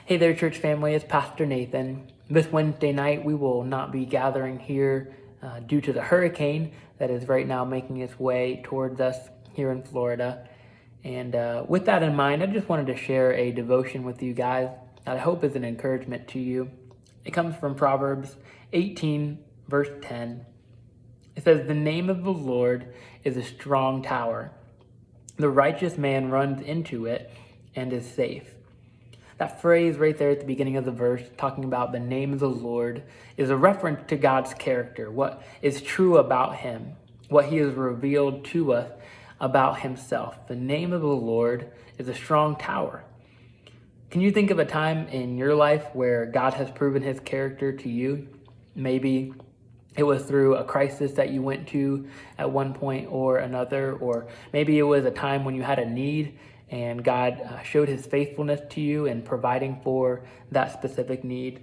Hey there, church family, it's Pastor Nathan. This Wednesday night, we will not be gathering here due to the hurricane that is right now making its way towards us here in Florida. And with that in mind, I just wanted to share a devotion with you guys that I hope is an encouragement to you. It comes from Proverbs 18, verse 10. It says, "The name of the Lord is a strong tower. The righteous man runs into it and is safe." That phrase right there at the beginning of the verse, talking about the name of the Lord, is a reference to God's character, what is true about him, what he has revealed to us about himself. The name of the Lord is a strong tower. Can you think of a time in your life where God has proven his character to you? Maybe it was through a crisis that you went to at one point or another, or maybe it was a time when you had a need and God showed his faithfulness to you in providing for that specific need.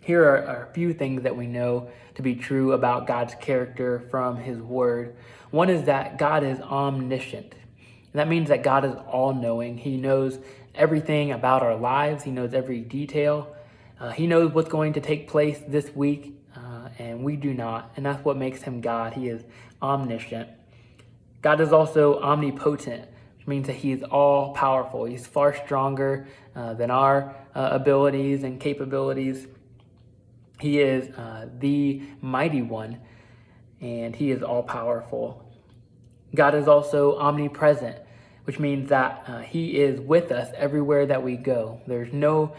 Here are a few things that we know to be true about God's character from his word. One is that God is omniscient. And that means that God is all-knowing. He knows everything about our lives. He knows every detail. He knows what's going to take place this week, and we do not. And that's what makes him God. He is omniscient. God is also omnipotent, which means that he is all powerful. He's far stronger than our abilities and capabilities. He is the mighty one, and he is all powerful. God is also omnipresent, which means that he is with us everywhere that we go. There's no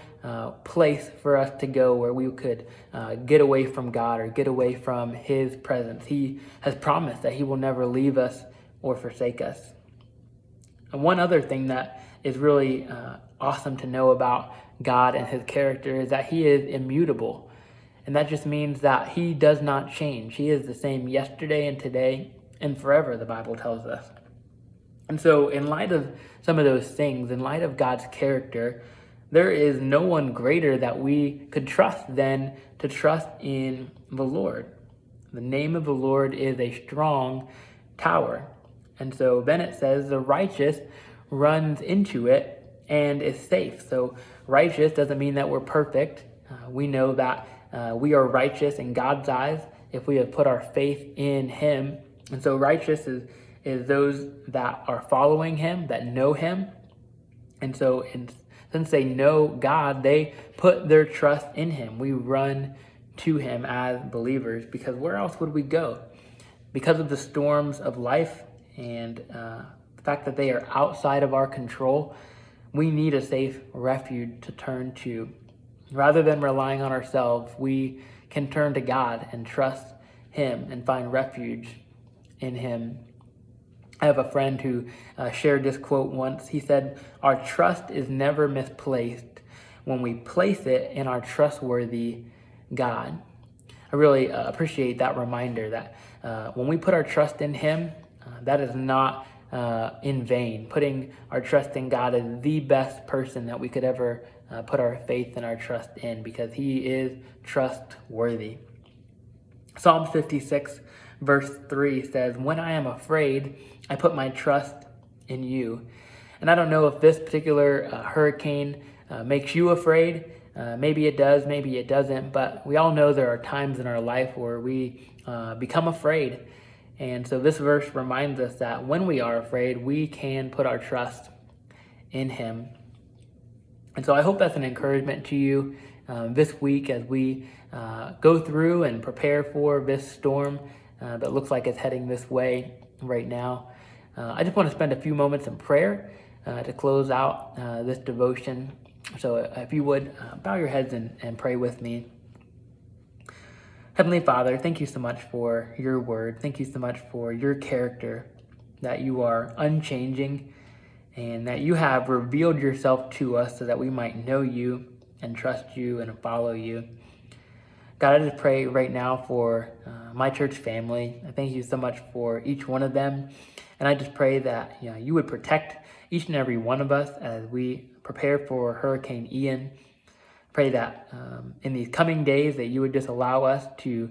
place for us to go where we could get away from God or get away from his presence. He has promised that he will never leave us or forsake us. And one other thing that is really awesome to know about God and his character is that he is immutable. And that just means that he does not change. He is the same yesterday and today and forever, the Bible tells us. And so in light of some of those things, in light of God's character, there is no one greater that we could trust than to trust in the Lord. The name of the Lord is a strong tower. And so then it says the righteous runs into it and is safe. So righteous doesn't mean that we're perfect. We know that we are righteous in God's eyes if we have put our faith in him. And so righteous is those that are following him, that know him. And so since they know God, they put their trust in him. We run to him as believers, because where else would we go? Because of the storms of life and the fact that they are outside of our control, we need a safe refuge to turn to. Rather than relying on ourselves, we can turn to God and trust him and find refuge in him. I have a friend who shared this quote once. He said, "Our trust is never misplaced when we place it in our trustworthy God." I really appreciate that reminder that when we put our trust in him, that is not in vain. Putting our trust in God is the best person that we could ever put our faith and our trust in, because he is trustworthy. Psalm 56 verse 3 says, "When I am afraid, I put my trust in you." And I don't know if this particular hurricane makes you afraid. Maybe it does, maybe it doesn't, but we all know there are times in our life where we become afraid. And so this verse reminds us that when we are afraid, we can put our trust in him. And so I hope that's an encouragement to you this week as we go through and prepare for this storm that looks like it's heading this way right now. I just want to spend a few moments in prayer to close out this devotion. So if you would, bow your heads and pray with me. Heavenly Father, thank you so much for your word. Thank you so much for your character, that you are unchanging and that you have revealed yourself to us so that we might know you and trust you and follow you. God, I just pray right now for my church family. I thank you so much for each one of them. And I just pray that you would protect each and every one of us as we prepare for Hurricane Ian. Pray that in these coming days that you would just allow us to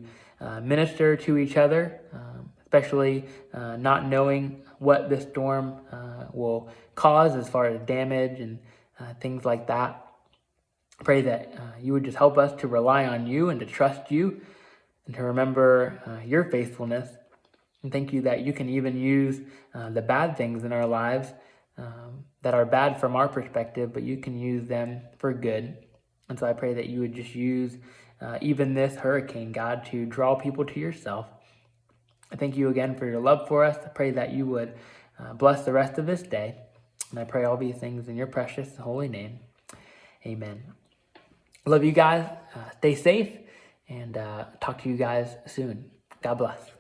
minister to each other, especially not knowing what this storm will cause as far as damage and things like that. Pray that you would just help us to rely on you and to trust you and to remember your faithfulness. And thank you that you can even use the bad things in our lives that are bad from our perspective, but you can use them for good. And so I pray that you would just use even this hurricane, God, to draw people to yourself. I thank you again for your love for us. I pray that you would bless the rest of this day. And I pray all these things in your precious holy name. Amen. Love you guys. Stay safe and talk to you guys soon. God bless.